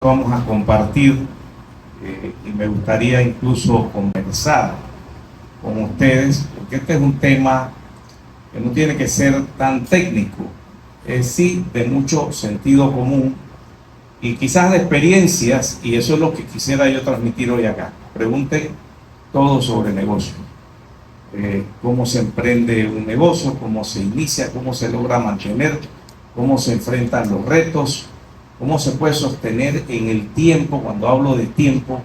vamos a compartir y me gustaría incluso conversar con ustedes, porque este es un tema que no tiene que ser tan técnico, es sí de mucho sentido común y quizás de experiencias, y eso es lo que quisiera yo transmitir hoy acá. Pregunten todo sobre negocio, cómo se emprende un negocio, cómo se inicia, cómo se logra mantener, cómo se enfrentan los retos, cómo se puede sostener en el tiempo. Cuando hablo de tiempo,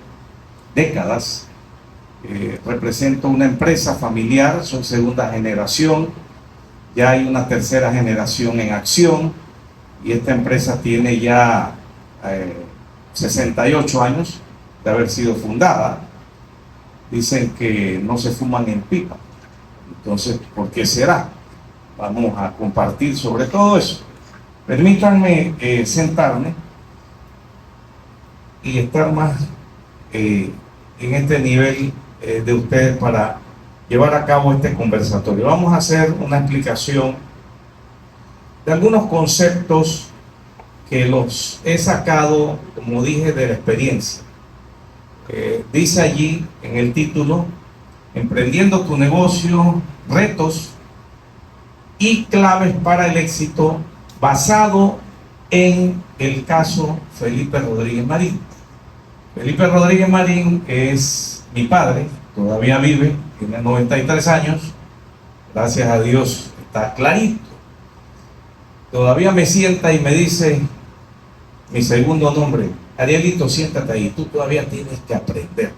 décadas. Represento una empresa familiar, soy segunda generación, ya hay una tercera generación en acción y esta empresa tiene ya 68 años de haber sido fundada. Dicen que no se fuman en pipa, entonces ¿por qué será? Vamos a compartir sobre todo eso. Permítanme sentarme y estar más en este nivel de ustedes para llevar a cabo este conversatorio. Vamos a hacer una explicación de algunos conceptos que los he sacado, como dije, de la experiencia. Dice allí en el título: Emprendiendo tu negocio, retos y claves para el éxito, basado en el caso Felipe Rodríguez Marín. Felipe Rodríguez Marín es mi padre, todavía vive, tiene 93 años, gracias a Dios está clarito. Todavía me sienta y me dice mi segundo nombre: Arielito, siéntate ahí, tú todavía tienes que aprender.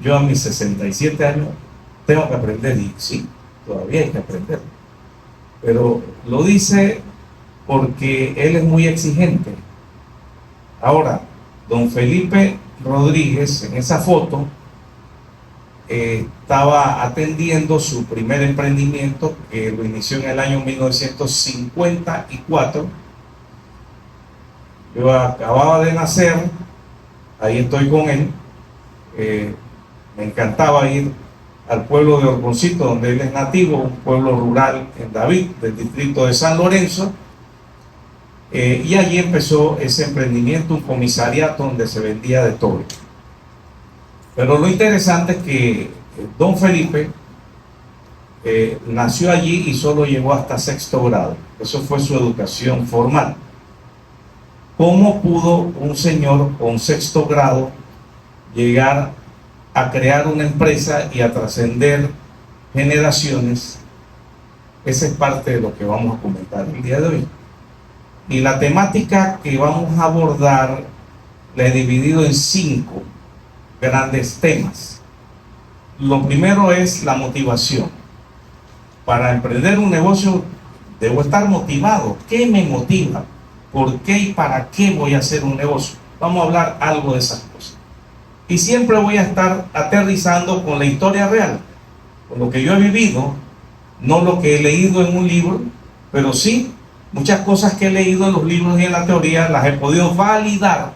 Yo a mis 67 años tengo que aprender, y sí, todavía hay que aprender. Pero lo dice porque él es muy exigente. Ahora, don Felipe Rodríguez, en esa foto, estaba atendiendo su primer emprendimiento, que lo inició en el año 1954. Yo acababa de nacer, ahí estoy con él. Me encantaba ir al pueblo de Orboncito, donde él es nativo, un pueblo rural en David, del distrito de San Lorenzo. Y allí empezó ese emprendimiento, un comisariato donde se vendía de todo. Pero lo interesante es que don Felipe nació allí y solo llegó hasta sexto grado. Eso fue su educación formal. ¿Cómo pudo un señor con sexto grado llegar a crear una empresa y a trascender generaciones? Esa es parte de lo que vamos a comentar el día de hoy. Y la temática que vamos a abordar la he dividido en 5 grandes temas. Lo primero es la motivación. Para emprender un negocio debo estar motivado. ¿Qué me motiva? ¿Por qué y para qué voy a hacer un negocio? Vamos a hablar algo de esas cosas. Y siempre voy a estar aterrizando con la historia real, con lo que yo he vivido, no lo que he leído en un libro, pero sí muchas cosas que he leído en los libros y en la teoría las he podido validar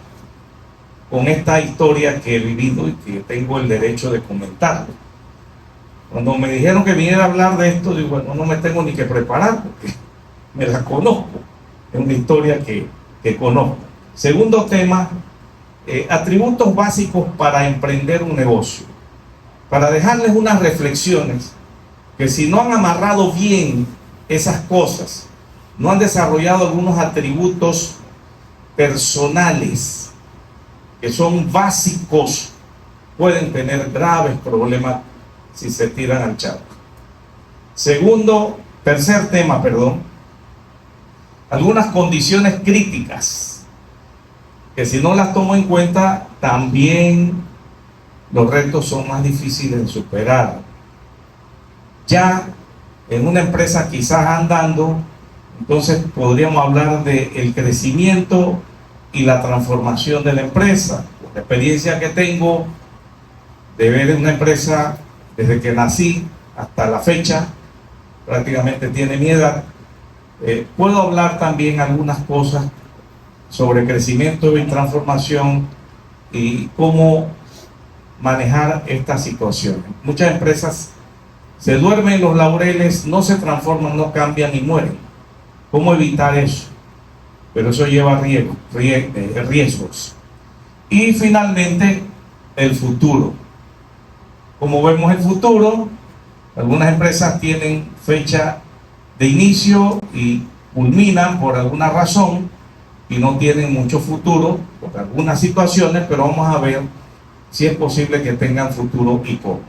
con esta historia que he vivido y que tengo el derecho de comentarlo. Cuando me dijeron que viniera a hablar de esto, digo, bueno, no me tengo ni que preparar porque me la conozco. Es una historia que conozco. Segundo tema, atributos básicos para emprender un negocio. Para dejarles unas reflexiones que, si no han amarrado bien esas cosas, no han desarrollado algunos atributos personales que son básicos, pueden tener graves problemas si se tiran al charco. Tercer tema, algunas condiciones críticas que, si no las tomo en cuenta, también los retos son más difíciles de superar. Ya en una empresa quizás andando, entonces podríamos hablar del crecimiento y la transformación de la empresa. La experiencia que tengo de ver una empresa desde que nací hasta la fecha, prácticamente tiene mi edad. Puedo hablar también algunas cosas sobre crecimiento y transformación y cómo manejar estas situaciones. Muchas empresas se duermen en los laureles, no se transforman, no cambian y mueren. ¿Cómo evitar eso? pero eso lleva riesgos. Y finalmente, el futuro. Como vemos el futuro, algunas empresas tienen fecha de inicio y culminan por alguna razón y no tienen mucho futuro por algunas situaciones, pero vamos a ver si es posible que tengan futuro y cómo.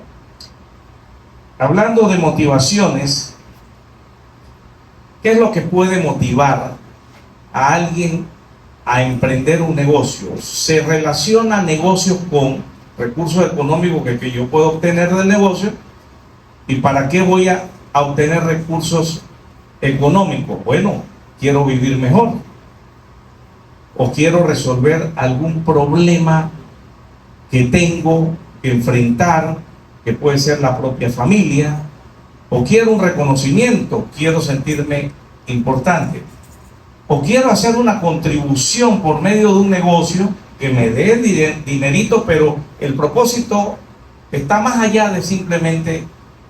Hablando de motivaciones, ¿qué es lo que puede motivar a alguien a emprender un negocio? Se relaciona negocios con recursos económicos que yo puedo obtener del negocio. ¿Y para qué voy a obtener recursos económicos? Bueno, quiero vivir mejor, o quiero resolver algún problema que tengo que enfrentar, que puede ser la propia familia, o quiero un reconocimiento, quiero sentirme importante, o quiero hacer una contribución por medio de un negocio que me dé dinerito, pero el propósito está más allá de simplemente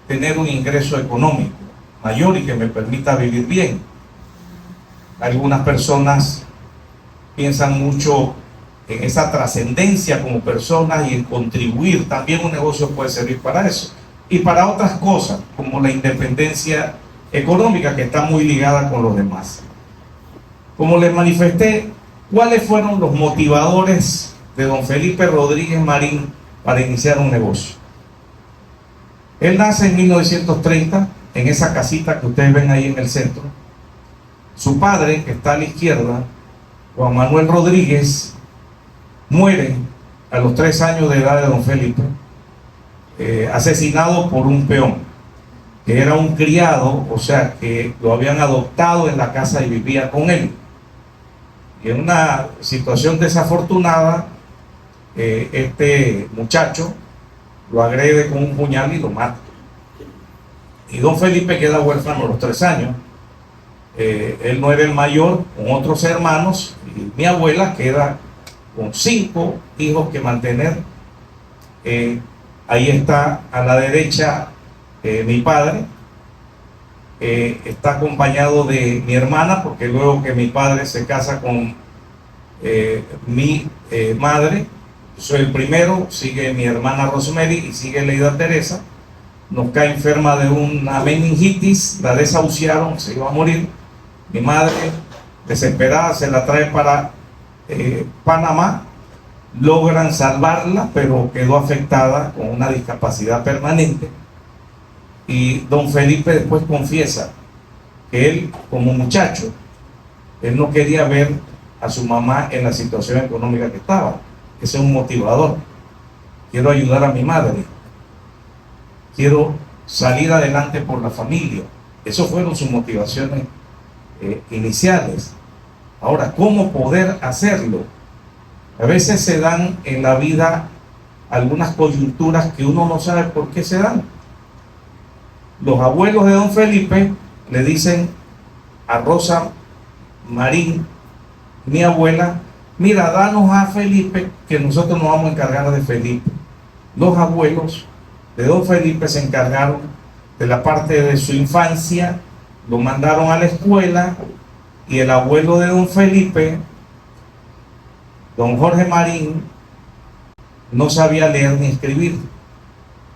tener un ingreso económico mayor y que me permita vivir bien. Algunas personas piensan mucho en esa trascendencia como personas y en contribuir. También un negocio puede servir para eso y para otras cosas como la independencia económica, que está muy ligada con los demás. Como les manifesté, ¿cuáles fueron los motivadores de don Felipe Rodríguez Marín para iniciar un negocio? Él nace en 1930 en esa casita que ustedes ven ahí en el centro. Su padre, que está a la izquierda, Juan Manuel Rodríguez, muere a los 3 años de edad de don Felipe, asesinado por un peón, que era un criado, o sea, que lo habían adoptado en la casa y vivía con él. Y en una situación desafortunada, este muchacho lo agrede con un puñal y lo mata. Y don Felipe queda huérfano a los 3 años. Él no era el mayor, con otros hermanos, y mi abuela queda con 5 hijos que mantener. Ahí está a la derecha mi padre, está acompañado de mi hermana, porque luego que mi padre se casa con mi madre, soy el primero, sigue mi hermana Rosemary y sigue Leida Teresa. Nos cae enferma de una meningitis, la desahuciaron, se iba a morir. Mi madre, desesperada, se la trae para Panamá, logran salvarla, pero quedó afectada con una discapacidad permanente. Y don Felipe después confiesa que él, como muchacho, él no quería ver a su mamá en la situación económica que estaba. Ese es un motivador. Quiero ayudar a mi madre, quiero salir adelante por la familia. Esas fueron sus motivaciones iniciales. Ahora, ¿cómo poder hacerlo? A veces se dan en la vida algunas coyunturas que uno no sabe por qué se dan. Los abuelos de don Felipe le dicen a Rosa Marín, mi abuela: mira, danos a Felipe, que nosotros nos vamos a encargar de Felipe. Los abuelos de don Felipe se encargaron de la parte de su infancia, lo mandaron a la escuela, y el abuelo de don Felipe, don Jorge Marín, no sabía leer ni escribir,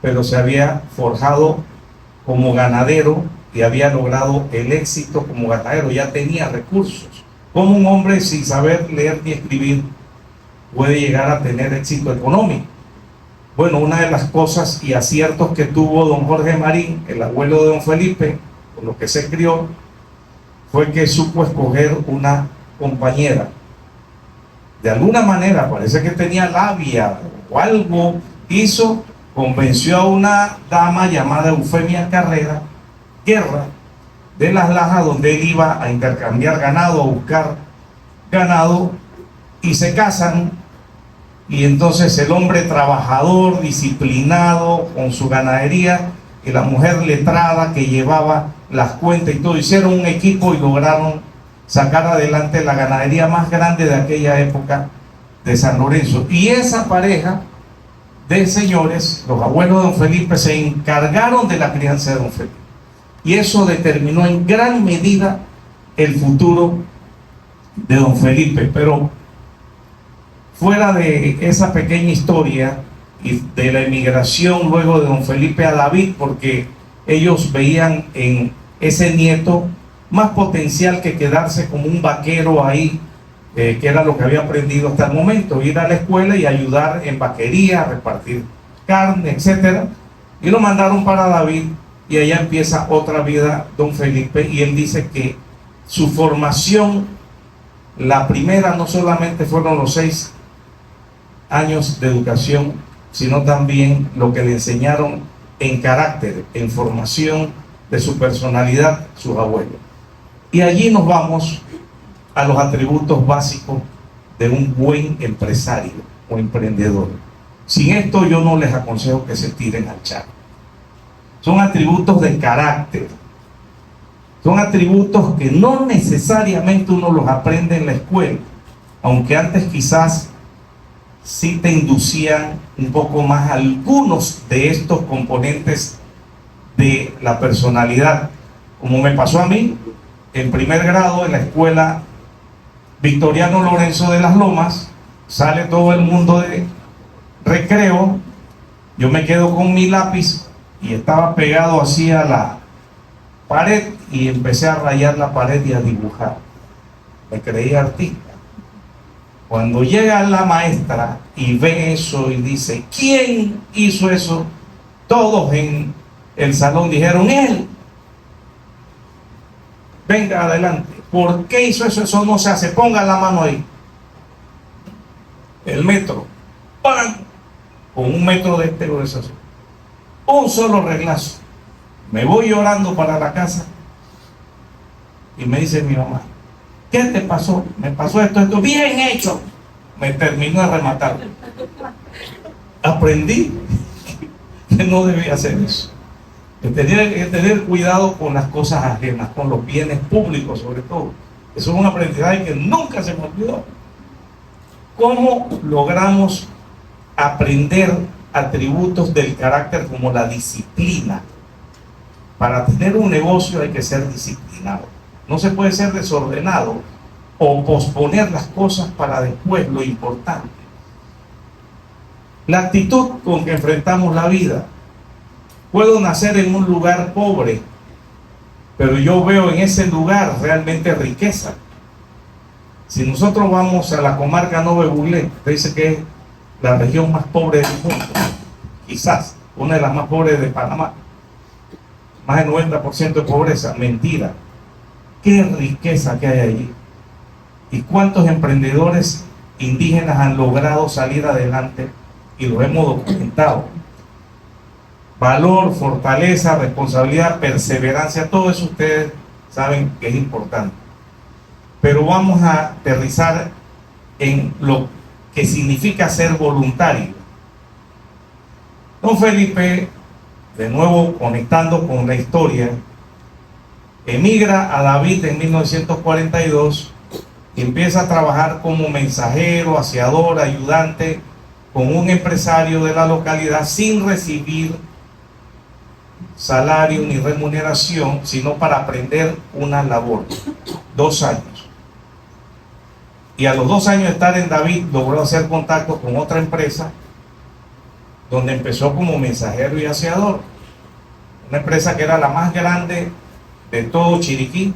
pero se había forjado como ganadero y había logrado el éxito como ganadero, ya tenía recursos. ¿Cómo un hombre sin saber leer ni escribir puede llegar a tener éxito económico? Bueno, una de las cosas y aciertos que tuvo don Jorge Marín, el abuelo de don Felipe, con lo que se crió, fue que supo escoger una compañera. De alguna manera, parece que tenía labia o algo hizo, convenció a una dama llamada Eufemia Guerra, de Las Lajas, donde él iba a intercambiar ganado, a buscar ganado, y se casan. Y entonces el hombre trabajador, disciplinado con su ganadería, y la mujer letrada que llevaba las cuentas y todo, hicieron un equipo y lograron sacar adelante la ganadería más grande de aquella época de San Lorenzo. Y esa pareja de señores, los abuelos de don Felipe, se encargaron de la crianza de don Felipe. Y eso determinó en gran medida el futuro de don Felipe. Pero fuera de esa pequeña historia y de la emigración luego de don Felipe a David, porque ellos veían en ese nieto más potencial que quedarse como un vaquero ahí, que era lo que había aprendido hasta el momento, ir a la escuela y ayudar en vaquería, repartir carne, etcétera. Y lo mandaron para David, y allá empieza otra vida don Felipe, y él dice que su formación, la primera, no solamente fueron los 6 años de educación, sino también lo que le enseñaron en carácter, en formación de su personalidad, sus abuelos. Y allí nos vamos a los atributos básicos de un buen empresario o emprendedor. Sin esto yo no les aconsejo que se tiren al charco. Son atributos de carácter, son atributos que no necesariamente uno los aprende en la escuela, aunque antes quizás sí te inducían un poco más algunos de estos componentes de la personalidad, como me pasó a mí en primer grado en la escuela Victoriano Lorenzo de las Lomas. Sale todo el mundo de recreo, yo me quedo con mi lápiz y estaba pegado así a la pared y empecé a rayar la pared y a dibujar. Me creí artista. Cuando llega la maestra y ve eso y dice, ¿quién hizo eso? Todos en el salón dijeron, él. Venga adelante. ¿Por qué hizo eso? Eso no se hace. Ponga la mano ahí. El metro. ¡Pam! Con 1 metro de exteriorización. Un solo reglazo. Me voy llorando para la casa y me dice mi mamá, ¿qué te pasó? Me pasó esto, bien hecho. Me terminó de rematar. Aprendí que no debía hacer eso. Que tenía que tener cuidado con las cosas ajenas, con los bienes públicos sobre todo. Eso es un aprendizaje que nunca se me olvidó. ¿Cómo logramos aprender atributos del carácter como la disciplina? Para tener un negocio hay que ser disciplinado. No se puede ser desordenado o posponer las cosas para después, lo importante. La actitud con que enfrentamos la vida. Puedo nacer en un lugar pobre, pero yo veo en ese lugar realmente riqueza. Si nosotros vamos a la comarca Nove Buglé, dice que es la región más pobre del mundo, quizás una de las más pobres de Panamá, más del 90% de pobreza. Mentira. Qué riqueza que hay allí, y cuántos emprendedores indígenas han logrado salir adelante, y lo hemos documentado. Valor, fortaleza, responsabilidad, perseverancia, todo eso ustedes saben que es importante. Pero vamos a aterrizar en lo que significa ser voluntario. Don Felipe, de nuevo conectando con la historia, emigra a David en 1942 y empieza a trabajar como mensajero, aseador, ayudante con un empresario de la localidad sin recibir salario ni remuneración, sino para aprender una labor. 2 años. Y a los 2 años de estar en David logró hacer contacto con otra empresa donde empezó como mensajero y aseador. Una empresa que era la más grande de todo Chiriquí.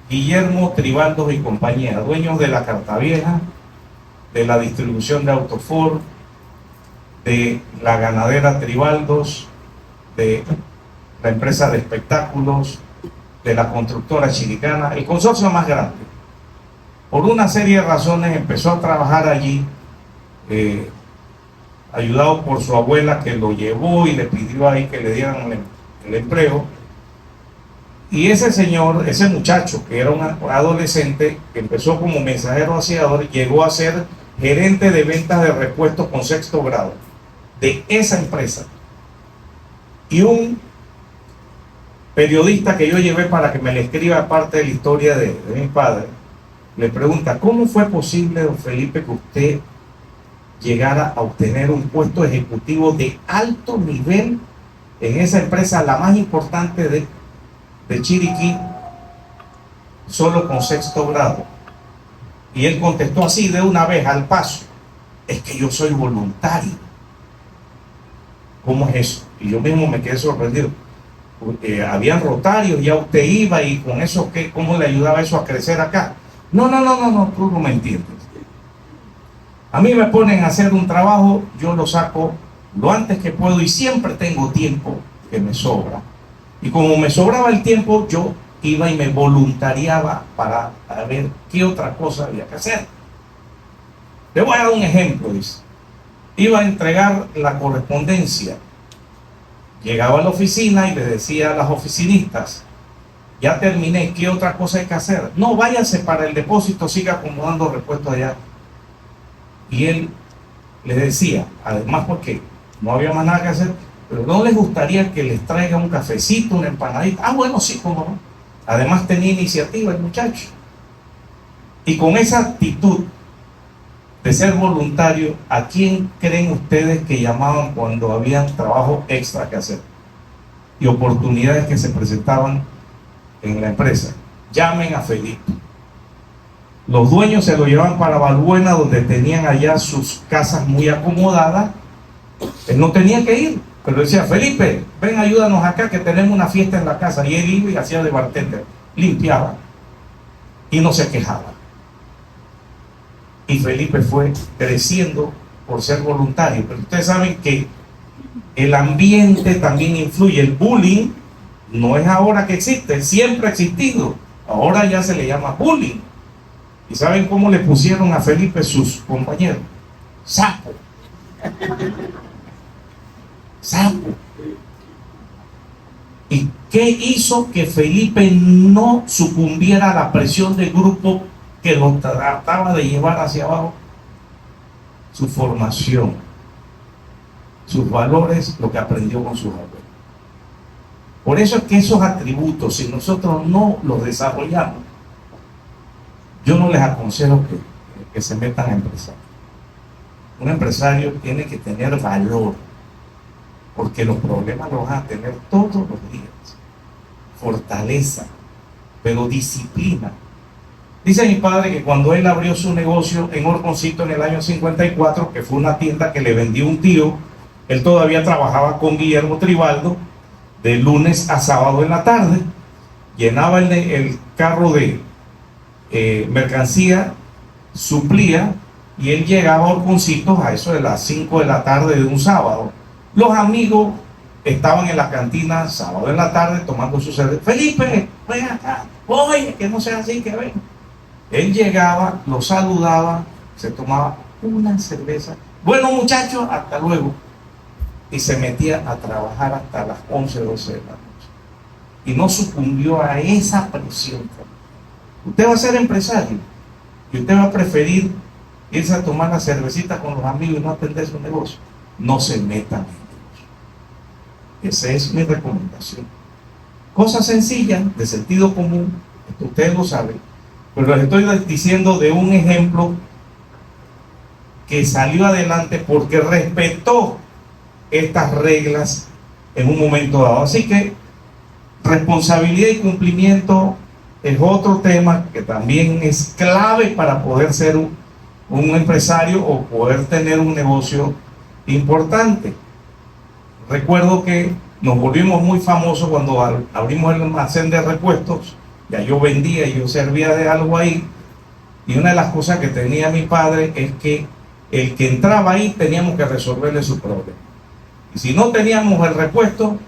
Guillermo Tribaldos y compañía, dueños de la Carta Vieja, de la distribución de Autofor, de la ganadera Tribaldos, de la empresa de espectáculos, de la constructora chiricana, el consorcio más grande. Por una serie de razones empezó a trabajar allí, ayudado por su abuela, que lo llevó y le pidió ahí que le dieran el empleo. Y ese señor, ese muchacho que era un adolescente, que empezó como mensajero aseador, llegó a ser gerente de ventas de repuestos con 6º grado de esa empresa. Y un periodista que yo llevé para que me le escriba parte de la historia de mi padre, le pregunta, ¿cómo fue posible, don Felipe, que usted llegara a obtener un puesto ejecutivo de alto nivel en esa empresa, la más importante de Chiriquí, solo con sexto grado. Y él contestó así de una vez al paso: es que yo soy voluntario. ¿Cómo es eso? Y yo mismo me quedé sorprendido. Habían rotarios, ya usted iba, y con eso, ¿cómo le ayudaba eso a crecer acá? No, tú no me entiendes. A mí me ponen a hacer un trabajo, yo lo saco lo antes que puedo y siempre tengo tiempo que me sobra. Y como me sobraba el tiempo, yo iba y me voluntariaba para ver qué otra cosa había que hacer. Le voy a dar un ejemplo, dice. Iba a entregar la correspondencia. Llegaba a la oficina y le decía a las oficinistas: ya terminé, ¿qué otra cosa hay que hacer? No, váyase para el depósito, siga acomodando repuestos allá. Y él les decía, además, porque no había más nada que hacer, pero no les gustaría que les traiga un cafecito, una empanadita. Ah, bueno, sí, cómo no. Además tenía iniciativa el muchacho. Y con esa actitud de ser voluntario, ¿a quién creen ustedes que llamaban cuando había trabajo extra que hacer y oportunidades que se presentaban en la empresa? Llamen a Felipe. Los dueños se lo llevaban para Balbuena, donde tenían allá sus casas muy acomodadas. Él no tenía que ir, pero decía: Felipe, ven, ayúdanos acá que tenemos una fiesta en la casa. Y él iba y hacía de bartender, limpiaba y no se quejaba. Y Felipe fue creciendo por ser voluntario. Pero ustedes saben que el ambiente también influye. El bullying no es ahora que existe, siempre ha existido. Ahora ya se le llama bullying. ¿Y saben cómo le pusieron a Felipe sus compañeros? Sapo. Sapo. ¿Y qué hizo que Felipe no sucumbiera a la presión del grupo que lo trataba de llevar hacia abajo? Su formación, sus valores, lo que aprendió con sus abuelos. Por eso es que esos atributos, si nosotros no los desarrollamos, yo no les aconsejo que se metan a empresarios. Un empresario tiene que tener valor, porque los problemas los van a tener todos los días. Fortaleza, pero disciplina. Dice mi padre que cuando él abrió su negocio en Horconcito en el año 54, que fue una tienda que le vendió un tío, él todavía trabajaba con Guillermo Tribaldo de lunes a sábado en la tarde, llenaba el carro de mercancía, suplía, y él llegaba a Horconcitos a eso de las 5 de la tarde de un sábado. Los amigos estaban en la cantina sábado en la tarde tomando su cerveza. Felipe, ven acá, oye, que no sea así, que ven. Él llegaba, los saludaba, se tomaba una cerveza. Bueno, muchachos, hasta luego. Y se metía a trabajar hasta las 11, 12 de la noche. Y no sucumbió a esa presión. Usted va a ser empresario y usted va a preferir irse a tomar la cervecita con los amigos y no atender su negocio. No se metan en negocio. Esa es mi recomendación. Cosas sencillas, de sentido común, que ustedes lo saben, pero les estoy diciendo de un ejemplo que salió adelante porque respetó estas reglas en un momento dado. Así que responsabilidad y cumplimiento es otro tema que también es clave para poder ser un empresario o poder tener un negocio importante. Recuerdo que nos volvimos muy famosos cuando abrimos el almacén de repuestos. Ya yo vendía y yo servía de algo ahí, y una de las cosas que tenía mi padre es que el que entraba ahí teníamos que resolverle su problema, y si no teníamos el repuesto,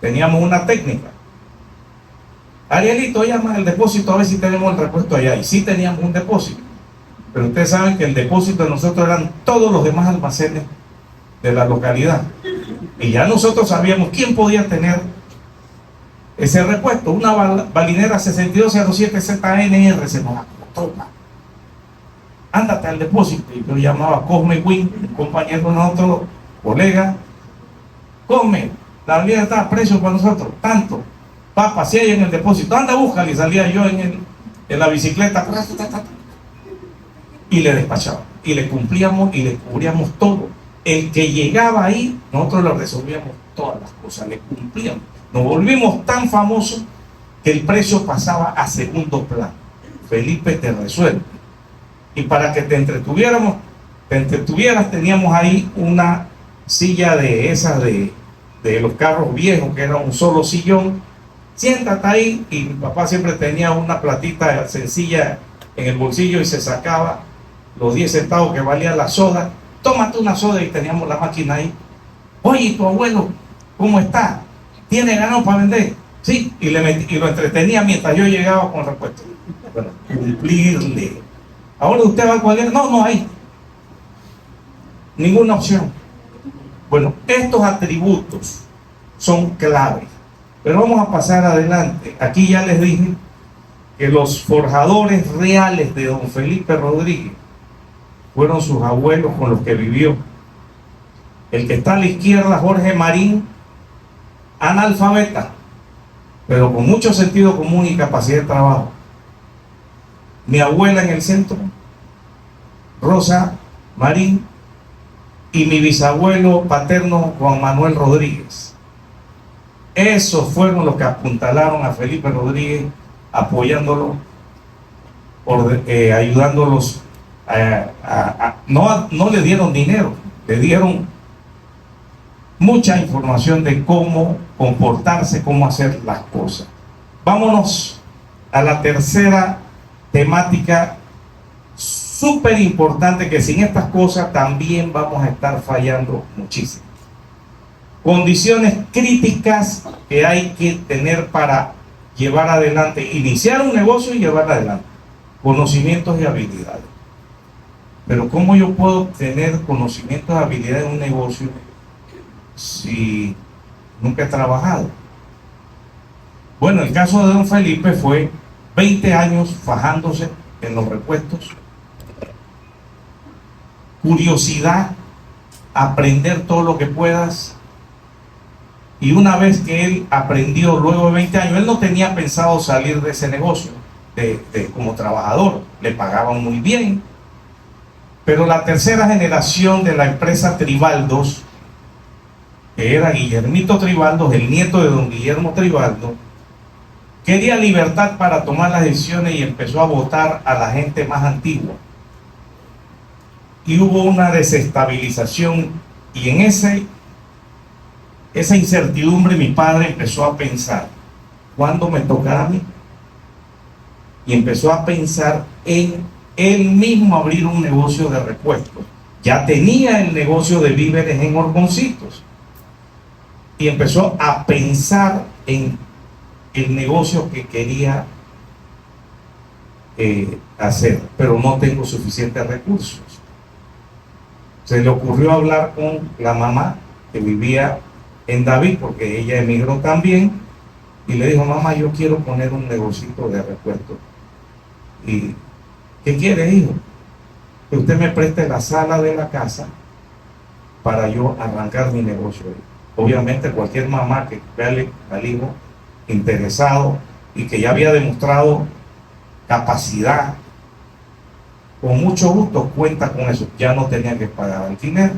teníamos una técnica. Arielito, llama al depósito a ver si tenemos el repuesto allá. Y sí teníamos un depósito, pero ustedes saben que el depósito de nosotros eran todos los demás almacenes de la localidad, y ya nosotros sabíamos quién podía tener ese repuesto. Una balinera 6207ZNR se nos toma, ándate al depósito. Y yo llamaba a Cosme Win, el compañero de nosotros, colega. Cosme, la balinera está a precio para nosotros, tanto. Papá, si hay en el depósito, anda, búscale. Y salía yo en la bicicleta y le despachaba, y le cumplíamos y le cubríamos todo. El que llegaba ahí, nosotros le resolvíamos todas las cosas, le cumplíamos. Nos volvimos tan famosos que el precio pasaba a segundo plano. Felipe te resuelve. Y para que te entretuvieras, teníamos ahí una silla de esas de los carros viejos, que era un solo sillón. Siéntate ahí, y mi papá siempre tenía una platita sencilla en el bolsillo y se sacaba los 10 centavos que valía la soda. Tómate una soda, y teníamos la máquina ahí. Oye, ¿tu abuelo cómo está? ¿Tiene ganado para vender? Sí, y lo entretenía mientras yo llegaba con repuesto. Bueno, cumplirle. Ahora usted va a cualquier... No hay ninguna opción. Bueno, estos atributos son claves. Pero vamos a pasar adelante. Aquí ya les dije que los forjadores reales de don Felipe Rodríguez fueron sus abuelos con los que vivió. El que está a la izquierda, Jorge Marín, analfabeta, pero con mucho sentido común y capacidad de trabajo. Mi abuela en el centro, Rosa Marín, y mi bisabuelo paterno, Juan Manuel Rodríguez. Esos fueron los que apuntalaron a Felipe Rodríguez, apoyándolo, ayudándolos. No le dieron dinero, le dieron mucha información de cómo comportarse, cómo hacer las cosas. Vámonos a la tercera temática súper importante, que sin estas cosas también vamos a estar fallando muchísimo. Condiciones críticas que hay que tener para llevar adelante, iniciar un negocio y llevar adelante. Conocimientos y habilidades. Pero ¿cómo yo puedo tener conocimientos y habilidades en un negocio si nunca he trabajado? Bueno, el caso de don Felipe fue 20 años fajándose en los repuestos, curiosidad, aprender todo lo que puedas. Y una vez que él aprendió, luego de 20 años, él no tenía pensado salir de ese negocio como trabajador, le pagaban muy bien, pero la tercera generación de la empresa Tribaldos, que era Guillermito Tribaldos, el nieto de don Guillermo Tribaldos, quería libertad para tomar las decisiones y empezó a votar a la gente más antigua. Y hubo una desestabilización, y en esa incertidumbre mi padre empezó a pensar, ¿cuándo me tocará a mí? Y empezó a pensar en él mismo abrir un negocio de repuestos. Ya tenía el negocio de víveres en Horconcitos, y empezó a pensar en el negocio que quería hacer, pero no tengo suficientes recursos. Se le ocurrió hablar con la mamá, que vivía en David, porque ella emigró también, y le dijo: mamá, yo quiero poner un negocito de repuestos. ¿Y qué quiere, hijo? Que usted me preste la sala de la casa para yo arrancar mi negocio. Obviamente cualquier mamá que vea al hijo interesado y que ya había demostrado capacidad, con mucho gusto cuenta con eso. Ya no tenía que pagar alquiler.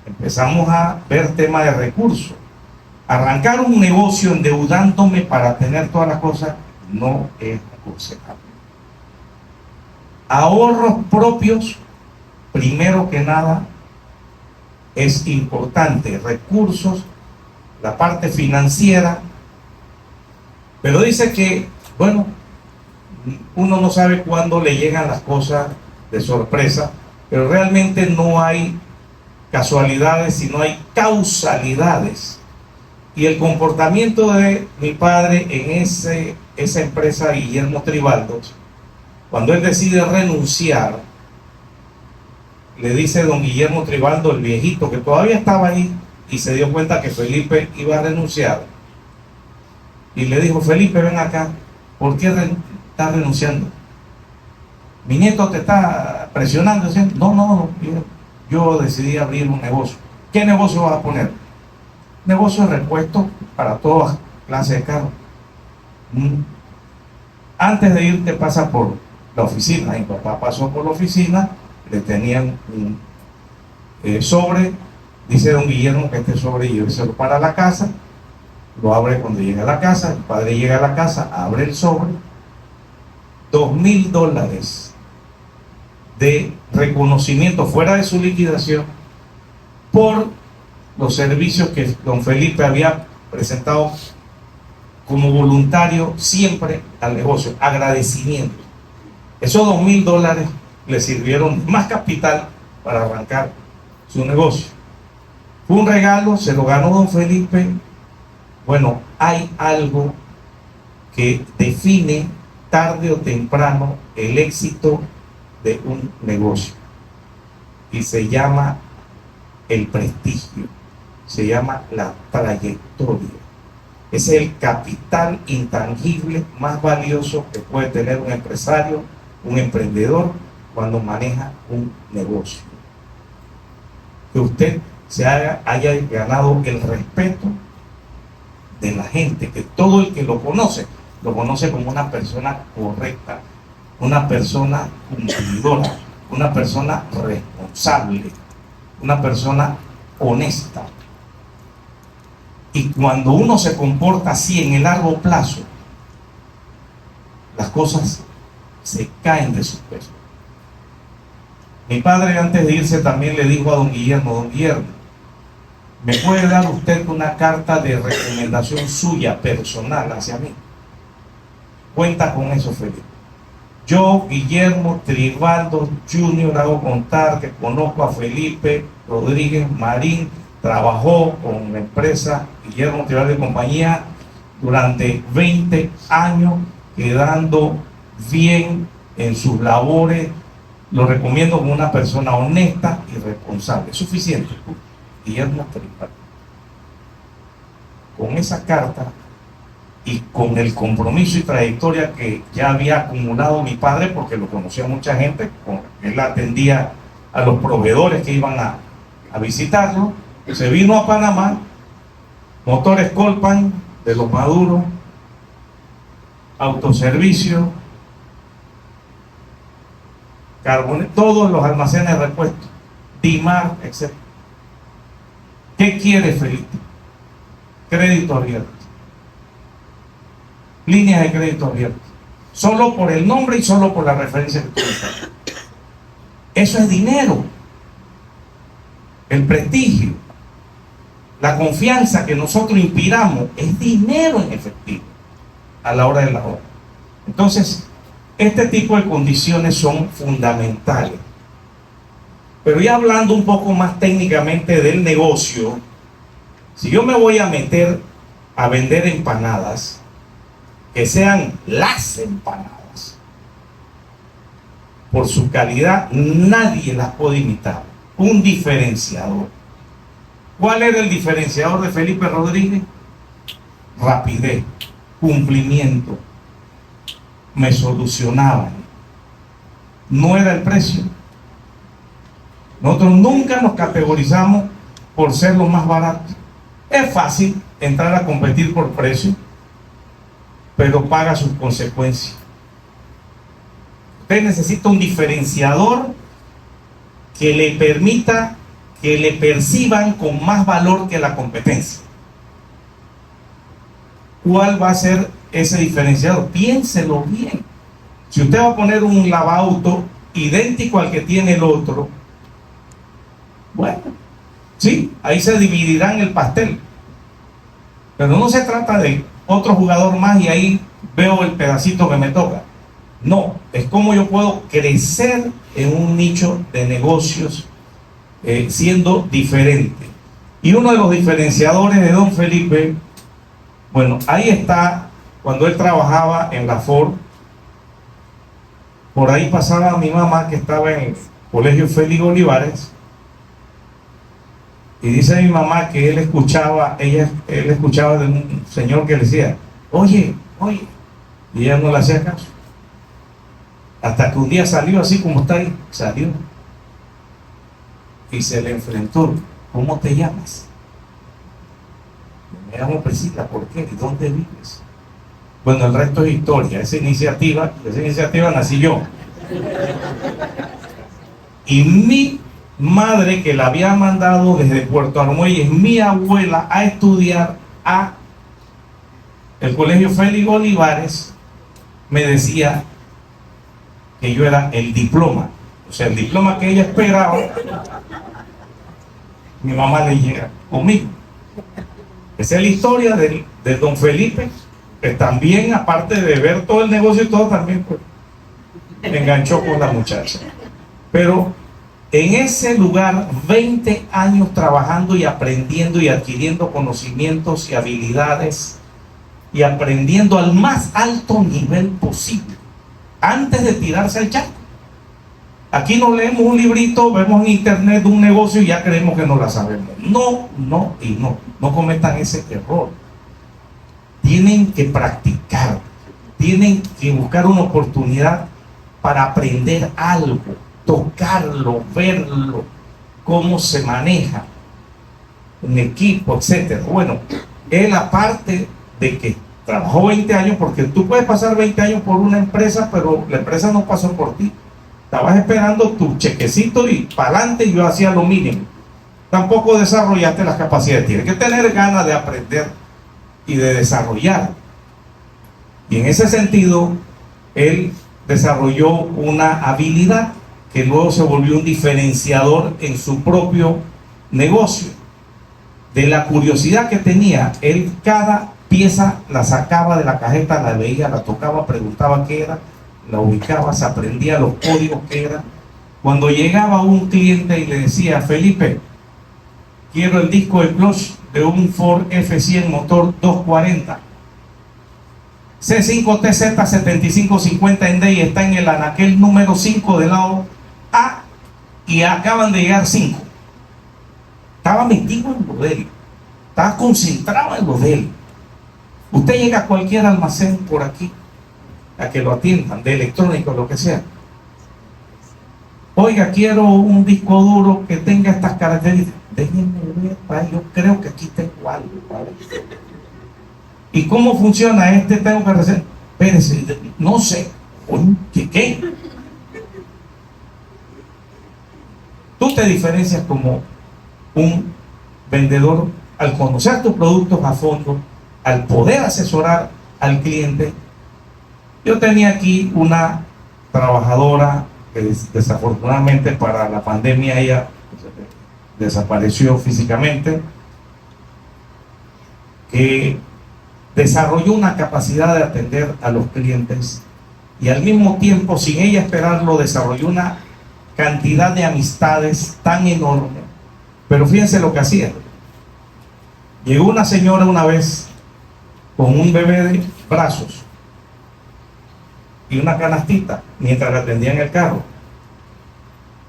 Empezamos a ver tema de recursos. Arrancar un negocio endeudándome para tener todas las cosas no es aconsejable. Ahorros propios, primero que nada, es importante. Recursos, la parte financiera. Pero dice que, bueno, uno no sabe cuándo le llegan las cosas de sorpresa, pero realmente no hay casualidades, sino hay causalidades. Y el comportamiento de mi padre en esa empresa, Guillermo Tribaldos, cuando él decide renunciar, le dice don Guillermo Tribaldos, el viejito, que todavía estaba ahí y se dio cuenta que Felipe iba a renunciar, y le dijo: Felipe, ven acá, ¿por qué estás renunciando? Mi nieto te está presionando, diciendo: no, yo decidí abrir un negocio. ¿Qué negocio vas a poner? Negocio de repuestos para todas clases de carros. Antes de irte pasa por la oficina. Mi papá pasó por la oficina, le tenían un sobre. Dice don Guillermo que este sobre lléveselo para la casa. Lo abre cuando llega a la casa. El padre llega a la casa, abre el sobre, $2,000 de reconocimiento fuera de su liquidación por los servicios que don Felipe había presentado como voluntario siempre al negocio, agradecimiento. Esos $2,000 le sirvieron más capital para arrancar su negocio. Fue un regalo, se lo ganó don Felipe. Bueno, hay algo que define tarde o temprano el éxito de un negocio y se llama el prestigio, se llama la trayectoria. Es el capital intangible más valioso que puede tener un empresario, un emprendedor, cuando maneja un negocio. Que usted haya ganado el respeto de la gente, que todo el que lo conoce como una persona correcta, una persona cumplidora, una persona responsable, una persona honesta. Y cuando uno se comporta así en el largo plazo, las cosas se caen de sus pesos. Mi padre, antes de irse, también le dijo a don Guillermo: ¿me puede dar usted una carta de recomendación suya personal hacia mí? Cuenta con eso, Felipe. Yo, Guillermo Tribaldo Jr., hago contar que conozco a Felipe Rodríguez Marín, trabajó con la empresa Guillermo Tribaldo y compañía durante 20 años, quedando bien en sus labores. Lo recomiendo como una persona honesta y responsable. Es suficiente. Guillermo Tribaldo. Con esa carta y con el compromiso y trayectoria que ya había acumulado mi padre, porque lo conocía mucha gente, él atendía a los proveedores que iban a visitarlo, se vino a Panamá, Motores Colpan de los Maduros, autoservicio, carbón, todos los almacenes de repuesto, Dimar, etc. ¿Qué quiere Felipe? Crédito abierto, líneas de crédito abierto, solo por el nombre y solo por la referencia que tú estás. Eso es dinero. El prestigio, la confianza que nosotros inspiramos es dinero en efectivo a la hora de la hora. Entonces, este tipo de condiciones son fundamentales. Pero ya hablando un poco más técnicamente del negocio, si yo me voy a meter a vender empanadas, que sean las empanadas, por su calidad nadie las puede imitar. Un diferenciador. ¿Cuál era el diferenciador de Felipe Rodríguez? Rapidez, cumplimiento. Me solucionaban. No era el precio. Nosotros nunca nos categorizamos por ser los más baratos. Es fácil entrar a competir por precio, pero paga sus consecuencias. Usted necesita un diferenciador que le permita que le perciban con más valor que la competencia. ¿Cuál va a ser ese diferenciador? Piénselo bien. Si usted va a poner un lavauto idéntico al que tiene el otro, bueno, sí, ahí se dividirán el pastel. Pero no se trata de otro jugador más y ahí veo el pedacito que me toca. No, es como yo puedo crecer en un nicho de negocios siendo diferente. Y uno de los diferenciadores de don Felipe, bueno, ahí está, cuando él trabajaba en la Ford, por ahí pasaba mi mamá que estaba en el Colegio Félix Olivares, y dice mi mamá que él escuchaba de un señor que le decía: oye, y ella no le hacía caso. Hasta que un día salió así como está ahí, salió y se le enfrentó. ¿Cómo te llamas? Me llamo Priscila. ¿Por qué? ¿Y dónde vives? Bueno, el resto es historia. Esa iniciativa nací yo. Y mi madre, que la había mandado desde Puerto Armuelles, mi abuela, a estudiar a el Colegio Félix Olivares, me decía: que yo era el diploma. O sea, el diploma que ella esperaba, mi mamá le llega conmigo. Esa es la historia de don Felipe, que también, aparte de ver todo el negocio y todo, también pues, me enganchó con la muchacha. Pero en ese lugar, 20 años trabajando y aprendiendo y adquiriendo conocimientos y habilidades y aprendiendo al más alto nivel posible antes de tirarse al charco. Aquí no leemos un librito, vemos en internet un negocio y ya creemos que no la sabemos. No, no y no. No cometan ese error. Tienen que practicar, tienen que buscar una oportunidad para aprender algo, tocarlo, verlo, cómo se maneja un equipo, etcétera. Bueno, él, aparte de que trabajó 20 años, porque tú puedes pasar 20 años por una empresa, pero la empresa no pasó por ti. Estabas esperando tu chequecito y para adelante, yo hacía lo mínimo. Tampoco desarrollaste las capacidades. Tienes que tener ganas de aprender y de desarrollar. Y en ese sentido, él desarrolló una habilidad que luego se volvió un diferenciador en su propio negocio. De la curiosidad que tenía, él cada pieza la sacaba de la cajeta, la veía, la tocaba, preguntaba qué era, la ubicaba, se aprendía los códigos que eran. Cuando llegaba un cliente y le decía: Felipe, quiero el disco de clutch de un Ford F100 motor 240 C5TZ7550 en D, y está en el anaquel número 5 del lado A, y acaban de llegar 5. Estaba metido en lo de él, estaba concentrado en lo de él. Usted llega a cualquier almacén por aquí a que lo atiendan, de electrónico, lo que sea. Oiga, quiero un disco duro que tenga estas características. Déjenme ver, padre, yo creo que aquí tengo algo, padre. ¿Y cómo funciona este? Tengo que hacer. Espérese, no sé. ¿Qué? Tú te diferencias como un vendedor al conocer tus productos a fondo, al poder asesorar al cliente. Yo tenía aquí una trabajadora que desafortunadamente para la pandemia ella desapareció físicamente, que desarrolló una capacidad de atender a los clientes y al mismo tiempo, sin ella esperarlo, desarrolló una cantidad de amistades tan enorme. Pero fíjense lo que hacía. Llegó una señora una vez con un bebé de brazos y una canastita mientras la atendía en el carro.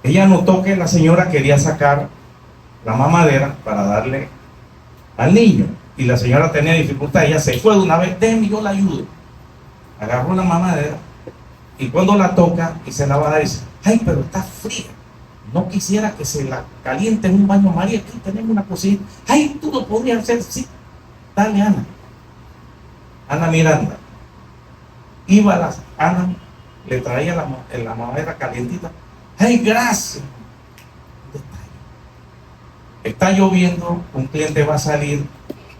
Ella notó que la señora quería sacar la mamadera para darle al niño y la señora tenía dificultad. Ella se fue de una vez: déjeme, yo la ayudo. Agarró la mamadera y cuando la toca y se la va a dar, dice: ay, pero está fría, no quisiera que se la caliente en un baño María, aquí tenemos una cosita. Ay, tú lo podrías hacer. Sí, dale, Ana Miranda. Iba a Ana, le traía la mamadera calientita. Ay, gracias. Está lloviendo, un cliente va a salir,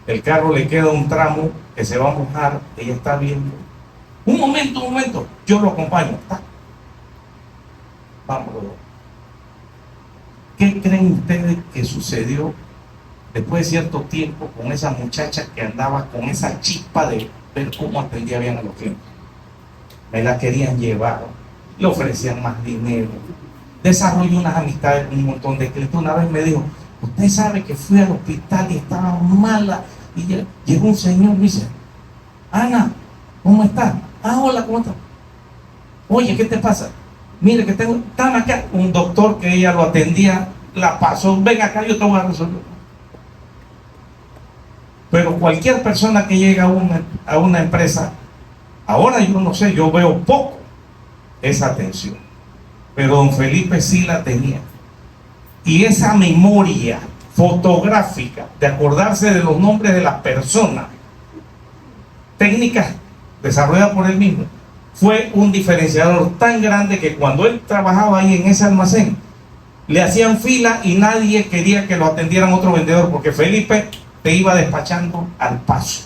el carro le queda un tramo que se va a mojar, ella está viendo. Un momento, yo lo acompaño. Vámonos. ¿Qué creen ustedes que sucedió después de cierto tiempo con esa muchacha que andaba con esa chispa de ver cómo atendía bien a los clientes? Me la querían llevar, le ofrecían más dinero, desarrolló unas amistades con un montón de clientes. Una vez me dijo: usted sabe que fui al hospital y estaba mala, y llegó un señor y me dice: Ana, ¿cómo estás? Ah, hola, ¿cómo estás? Oye, ¿qué te pasa? Mire que están acá. Un doctor que ella lo atendía, la pasó: ven acá, yo te voy a resolver. Pero cualquier persona que llega a una empresa, ahora yo no sé, yo veo poco esa atención, pero don Felipe sí la tenía. Y esa memoria fotográfica de acordarse de los nombres de las personas, técnicas desarrolladas por él mismo, fue un diferenciador tan grande que cuando él trabajaba ahí en ese almacén, le hacían fila y nadie quería que lo atendieran otro vendedor, porque Felipe te iba despachando al paso.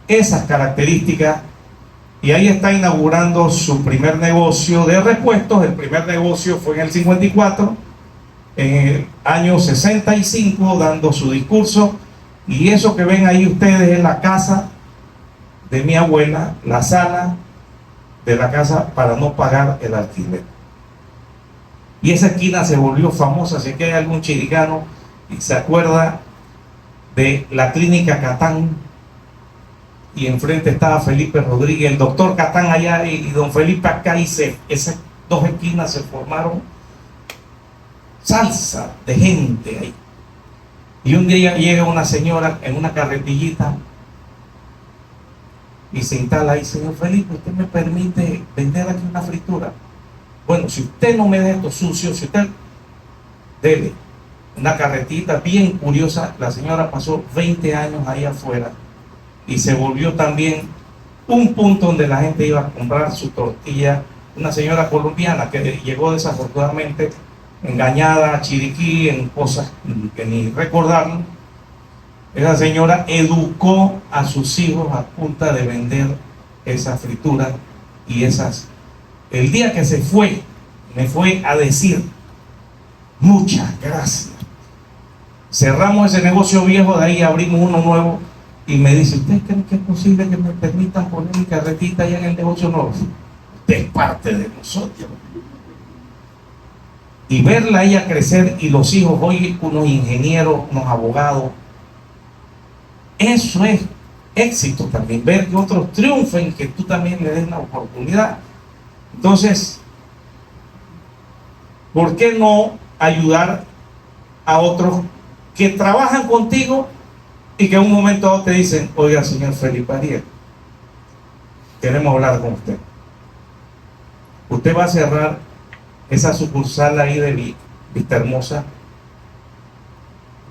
Esas características y ahí está inaugurando su primer negocio de repuestos. El primer negocio fue en el 54, en el año 65, dando su discurso. Y eso que ven ahí ustedes es la casa de mi abuela, la sala de la casa para no pagar el alquiler. Y esa esquina se volvió famosa. Así que hay algún chiricano y se acuerda de la clínica Catán, y enfrente estaba Felipe Rodríguez, el doctor Catán allá y don Felipe acá, y esas dos esquinas se formaron salsa de gente ahí. Y un día llega una señora en una carretillita y se instala ahí: señor Felipe, ¿usted me permite vender aquí una fritura? Bueno, si usted no me deja esto sucio, si usted debe. Una carretita bien curiosa. La señora pasó 20 años ahí afuera y se volvió también un punto donde la gente iba a comprar su tortilla. Una señora colombiana que llegó desafortunadamente engañada a Chiriquí en cosas que ni recordaron. Esa señora educó a sus hijos a punta de vender esas frituras y esas. El día que se fue, me fue a decir: muchas gracias. Cerramos ese negocio viejo, de ahí abrimos uno nuevo, y me dice: ¿ustedes creen que es posible que me permitan poner mi carretita allá en el negocio nuevo? Usted es parte de nosotros. Y verla a ella crecer, y los hijos hoy unos ingenieros, unos abogados, eso es éxito también. Ver que otros triunfen, que tú también le des la oportunidad. Entonces, ¿por qué no ayudar a otros que trabajan contigo y que en un momento dado te dicen: oiga, señor Felipe Ariel, queremos hablar con usted. Usted va a cerrar esa sucursal ahí de Vista Hermosa.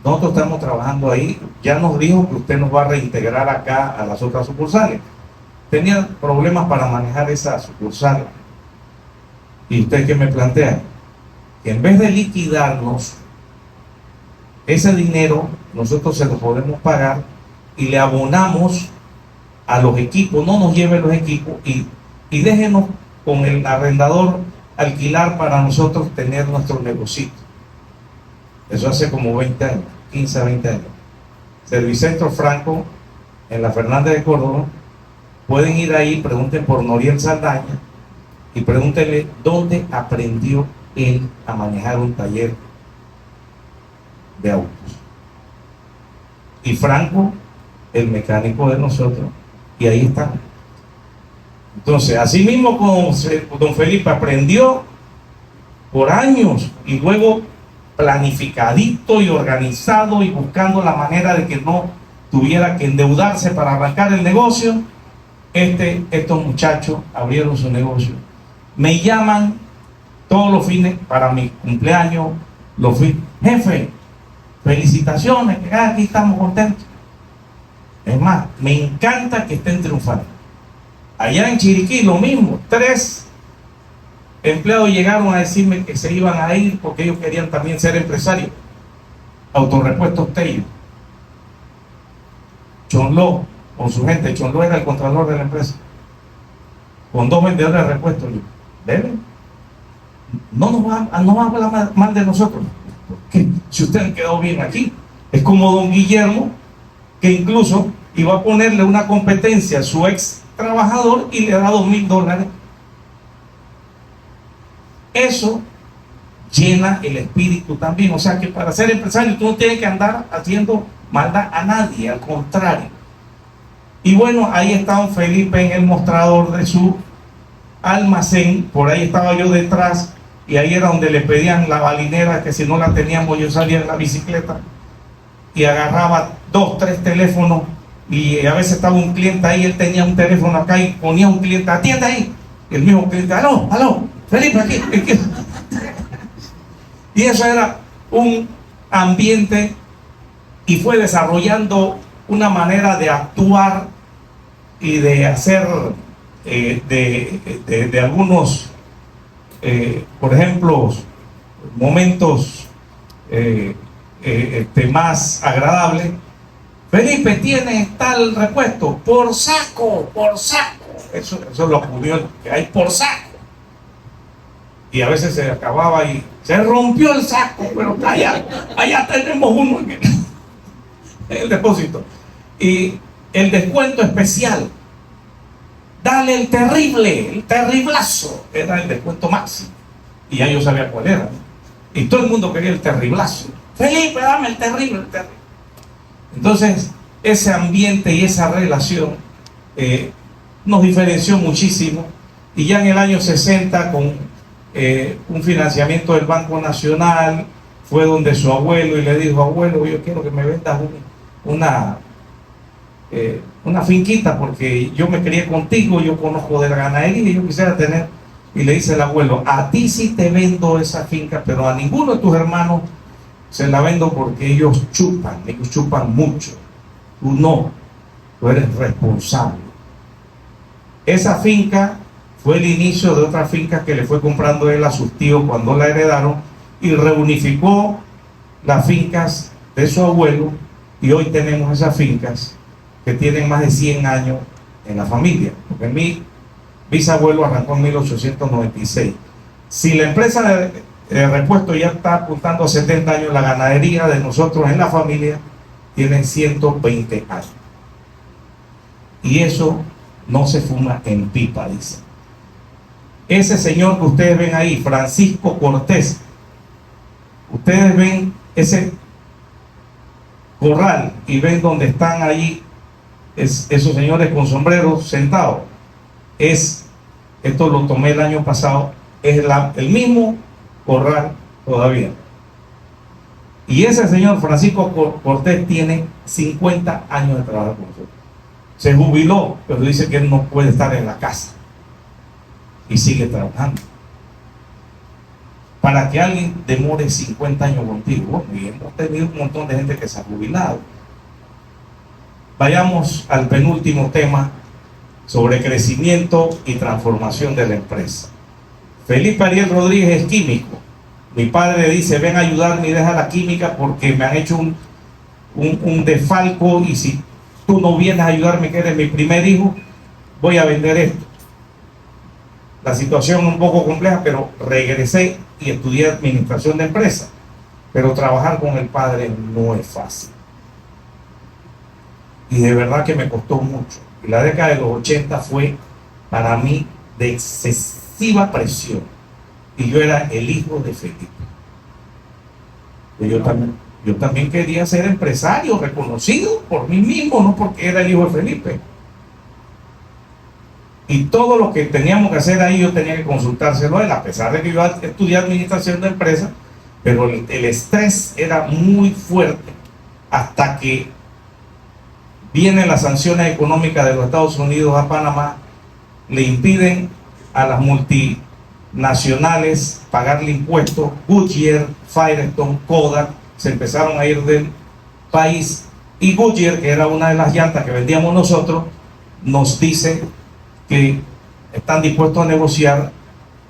Nosotros estamos trabajando ahí. Ya nos dijo que usted nos va a reintegrar acá a las otras sucursales. Tenía problemas para manejar esa sucursal. ¿Y usted qué me plantea? Que en vez de liquidarnos ese dinero, nosotros se lo podemos pagar y le abonamos a los equipos. No nos lleve los equipos y déjenos con el arrendador alquilar para nosotros tener nuestro negocito. Eso hace como 20 años, 15 a 20 años. Servicentro Franco, en la Fernández de Córdoba. Pueden ir ahí, pregunten por Noriel Saldaña y pregúntenle dónde aprendió él a manejar un taller de autos. Y Franco, el mecánico de nosotros, y ahí está. Entonces, así mismo como don Felipe aprendió por años, y luego planificadito y organizado y buscando la manera de que no tuviera que endeudarse para arrancar el negocio, estos muchachos abrieron su negocio. Me llaman todos los fines para mi cumpleaños, los fines: jefe, felicitaciones, que aquí estamos contentos. Es más, me encanta que estén triunfando. Allá en Chiriquí lo mismo, 3 empleados llegaron a decirme que se iban a ir porque ellos querían también ser empresarios. Autorepuestos Tello, Chonló con su gente. Chonló era el contralor de la empresa, con 2 vendedores de repuestos. ¿Deben? No va a hablar mal de nosotros, porque si usted quedó bien aquí. Es como don Guillermo, que incluso iba a ponerle una competencia a su ex trabajador y le da $2,000. Eso llena el espíritu también. O sea que para ser empresario tú no tienes que andar haciendo maldad a nadie, al contrario. Y bueno, ahí estaba Felipe en el mostrador de su almacén. Por ahí estaba yo detrás, y ahí era donde le pedían la balinera, que si no la teníamos yo salía en la bicicleta y agarraba 2, 3 teléfonos, y a veces estaba un cliente ahí, él tenía un teléfono acá y ponía un cliente: atiende ahí. Y el mismo cliente: aló, Felipe, aquí. Y eso era un ambiente, y fue desarrollando una manera de actuar y de hacer de algunos, por ejemplo, momentos más agradables. Felipe, tiene tal repuesto, por saco. eso es lo que hay por saco. Y a veces se acababa y se rompió el saco, pero allá tenemos uno en el depósito. Y el descuento especial, dale el terriblazo, era el descuento máximo. Y ya yo sabía cuál era, ¿no? Y todo el mundo quería el terriblazo. Felipe, dame el terrible. Entonces, ese ambiente y esa relación nos diferenció muchísimo. Y ya en el año 60, con un financiamiento del Banco Nacional, fue donde su abuelo y le dijo: abuelo, yo quiero que me vendas una finquita, porque yo me crié contigo, yo conozco de la ganadería y yo quisiera tener. Y le dice el abuelo: a ti sí te vendo esa finca, pero a ninguno de tus hermanos se la vendo, porque ellos chupan mucho. Tú no, tú eres responsable. Esa finca fue el inicio de otra finca que le fue comprando él a sus tíos cuando la heredaron, y reunificó las fincas de su abuelo, y hoy tenemos esas fincas que tienen más de 100 años en la familia, porque mi bisabuelo arrancó en 1896. Si la empresa de repuesto ya está apuntando a 70 años, la ganadería de nosotros en la familia tiene 120 años. Y eso no se fuma en pipa, dice. Ese señor que ustedes ven ahí, Francisco Cortés, ustedes ven ese corral y ven donde están ahí esos señores con sombreros sentados. Esto lo tomé el año pasado, es el mismo corral todavía. Y ese señor Francisco Cortés tiene 50 años de trabajo con nosotros. Se jubiló, pero dice que él no puede estar en la casa y sigue trabajando. Para que alguien demore 50 años contigo, bueno, y hemos tenido un montón de gente que se ha jubilado. Vayamos al penúltimo tema, sobre crecimiento y transformación de la empresa. Felipe Ariel Rodríguez es químico. Mi padre dice: ven a ayudarme y deja la química, porque me han hecho un desfalco, y si tú no vienes a ayudarme, que eres mi primer hijo, voy a vender esto. La situación es un poco compleja, pero regresé y estudié administración de empresas. Pero trabajar con el padre no es fácil. Y de verdad que me costó mucho. Y la década de los 80 fue para mí de excesiva presión. Y yo era el hijo de Felipe. Y yo también quería ser empresario reconocido por mí mismo, no porque era el hijo de Felipe. Y todo lo que teníamos que hacer ahí yo tenía que consultárselo a él, a pesar de que yo estudié administración de empresas, pero el estrés era muy fuerte, hasta que vienen las sanciones económicas de los Estados Unidos a Panamá, le impiden a las multinacionales pagarle impuestos. Goodyear, Firestone, Kodak se empezaron a ir del país, y Goodyear, que era una de las llantas que vendíamos nosotros, nos dice que están dispuestos a negociar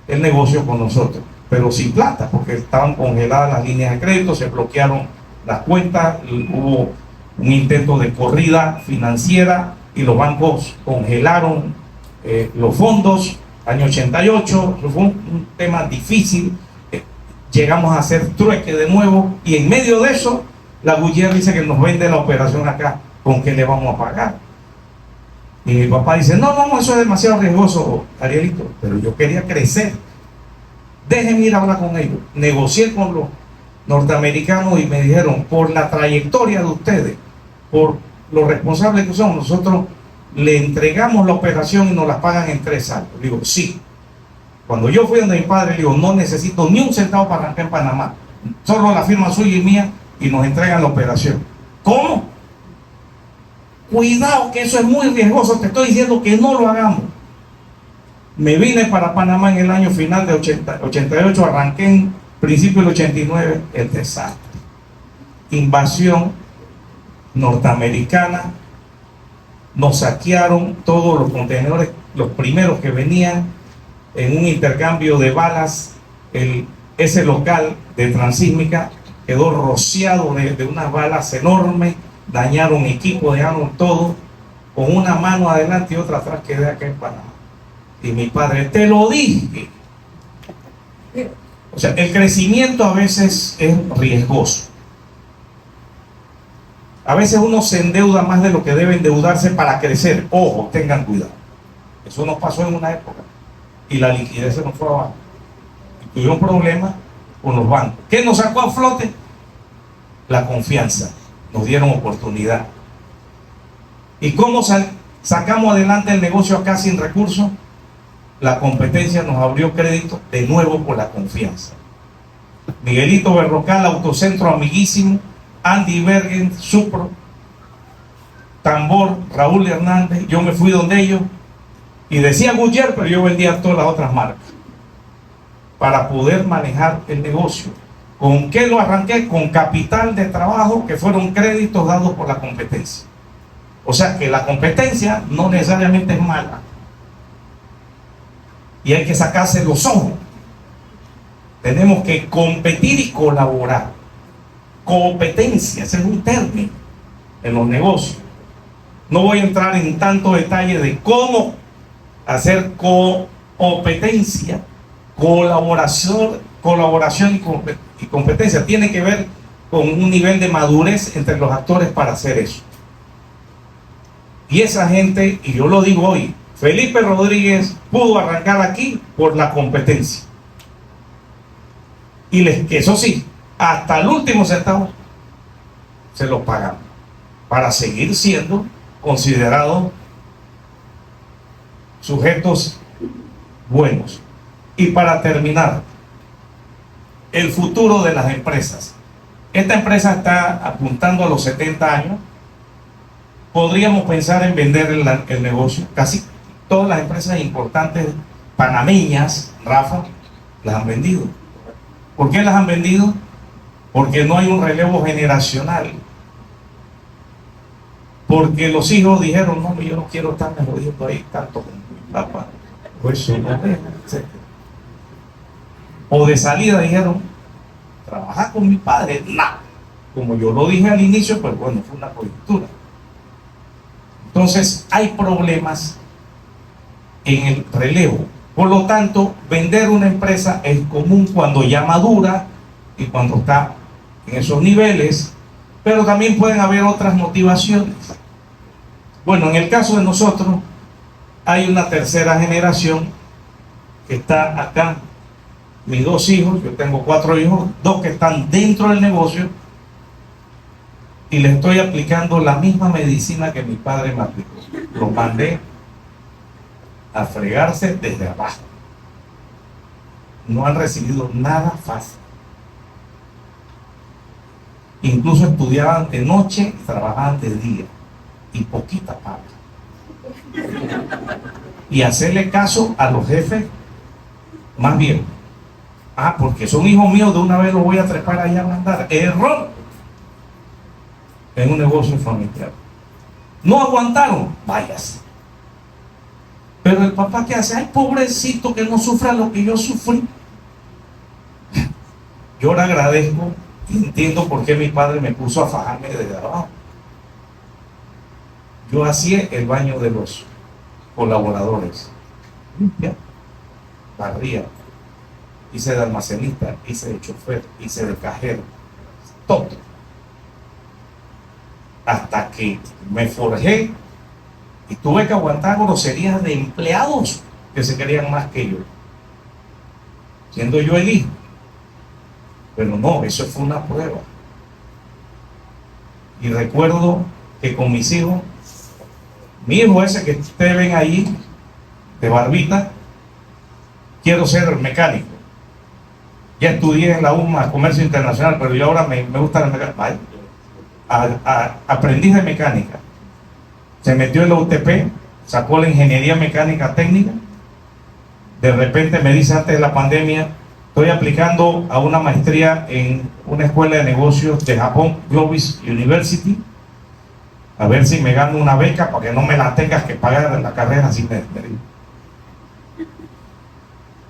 el negocio con nosotros, pero sin plata, porque estaban congeladas las líneas de crédito, se bloquearon las cuentas, hubo un intento de corrida financiera y los bancos congelaron los fondos. Año 88, fue un tema difícil. Llegamos a hacer trueque de nuevo, y en medio de eso la Goodyear dice que nos vende la operación acá. ¿Con qué le vamos a pagar? Y mi papá dice: no, eso es demasiado riesgoso, Arielito. Pero yo quería crecer. Déjenme ir a hablar con ellos. Negocié con los norteamericanos y me dijeron: por la trayectoria de ustedes, por lo responsables que son, nosotros le entregamos la operación y nos la pagan en 3 años. Digo: sí. Cuando yo fui donde mi padre, le digo: no necesito ni un centavo para arrancar en Panamá, solo la firma suya y mía, y nos entregan la operación. ¿Cómo? Cuidado, que eso es muy riesgoso, te estoy diciendo que no lo hagamos. Me vine para Panamá en el año final de 88, arranqué en principio del 89, el desastre. Invasión norteamericana, nos saquearon todos los contenedores, los primeros que venían, en un intercambio de balas. Ese local de Transísmica quedó rociado de unas balas enormes, dañaron equipo, dañaron todo. con una mano adelante y otra atrás, quedé acá en Panamá. Y mi padre, te lo dije. O sea, el crecimiento a veces es riesgoso. A veces uno se endeuda más de lo que debe endeudarse para crecer. Ojo, tengan cuidado. Eso nos pasó en una época. Y la liquidez se nos fue abajo. Y tuvieron problemas con los bancos. ¿Qué nos sacó a flote? La confianza. Nos dieron oportunidad. ¿Y cómo sacamos adelante el negocio acá sin recursos? La competencia nos abrió crédito de nuevo por la confianza. Miguelito Berrocal, Autocentro Amiguísimo, Andy Bergen, Supro, Tambor, Raúl Hernández. Yo me fui donde ellos y decía Goodyear, pero yo vendía todas las otras marcas para poder manejar el negocio. ¿Con qué lo arranqué? Con capital de trabajo, que fueron créditos dados por la competencia. O sea que la competencia no necesariamente es mala. Y hay que sacarse los ojos. Tenemos que competir y colaborar. Competencia, ese es un término en los negocios. No voy a entrar en tanto detalle de cómo hacer competencia, colaboración y competencia. Tiene que ver con un nivel de madurez entre los actores para hacer eso. Y esa gente, y yo lo digo hoy, Felipe Rodríguez pudo arrancar aquí por la competencia. Y eso sí, hasta el último centavo se lo pagamos para seguir siendo considerados sujetos buenos. Y para terminar, el futuro de las empresas. Esta empresa está apuntando a los 70 años. Podríamos pensar en vender el negocio. Casi todas las empresas importantes panameñas, Rafa, las han vendido. ¿Por qué las han vendido? Porque no hay un relevo generacional. Porque los hijos dijeron, no, yo no quiero estarme jodiendo ahí tanto con mi papá. Pues eso no es, etc. O de salida dijeron, trabajar con mi padre, no. Como yo lo dije al inicio, pues bueno, fue una coyuntura. Entonces hay problemas en el relevo. Por lo tanto, vender una empresa es común cuando ya madura y cuando está en esos niveles, pero también pueden haber otras motivaciones. Bueno, en el caso de nosotros, hay una tercera generación que está acá. Mis dos hijos, yo tengo 4 hijos, 2 que están dentro del negocio, y les estoy aplicando la misma medicina que mi padre me aplicó. Los mandé a fregarse desde abajo. No han recibido nada fácil. Incluso estudiaban de noche y trabajaban de día, y poquita paga. Y hacerle caso a los jefes más viejos. Porque son hijos míos, de una vez los voy a trepar allá a mandar. Error en un negocio familiar. No aguantaron, váyase. Pero el papá, ¿qué hace? Ay, pobrecito, que no sufra lo que yo sufrí. Yo le agradezco y entiendo por qué mi padre me puso a fajarme desde abajo. Yo hacía el baño de los colaboradores, limpia, barría, hice de almacenista, hice de chofer, hice de cajero, todo. Hasta que me forjé y tuve que aguantar groserías de empleados que se querían más que yo, siendo yo el hijo. Pero no, eso fue una prueba. Y recuerdo que con mis hijos, mi hijo ese que ustedes ven ahí, de barbita, quiero ser mecánico. Ya estudié en la UMA Comercio Internacional, pero yo ahora me gusta la mecánica. Aprendiz de mecánica. Se metió en la UTP, sacó la ingeniería mecánica técnica. De repente me dice, antes de la pandemia, estoy aplicando a una maestría en una escuela de negocios de Japón, Globis University, a ver si me gano una beca para que no me la tengas que pagar en la carrera. Así me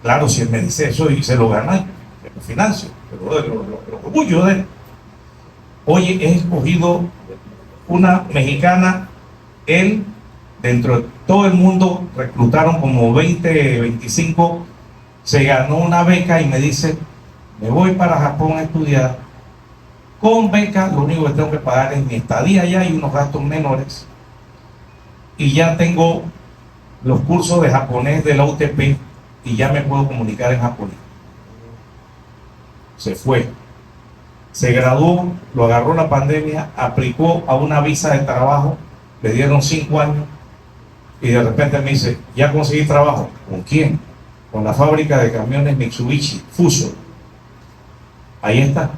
claro, si él me dice eso y se lo gana, que lo financio, pero lo orgullo de él. Oye, he escogido una mexicana, él dentro de todo el mundo reclutaron como 20, 25, se ganó una beca y me dice, me voy para Japón a estudiar. Con beca, lo único que tengo que pagar es mi estadía allá y unos gastos menores. Y ya tengo los cursos de japonés de la UTP y ya me puedo comunicar en japonés. Se fue. Se graduó, lo agarró la pandemia, aplicó a una visa de trabajo, le dieron 5 años y de repente me dice, ya conseguí trabajo. ¿Con quién? Con la fábrica de camiones Mitsubishi Fuso. Ahí está.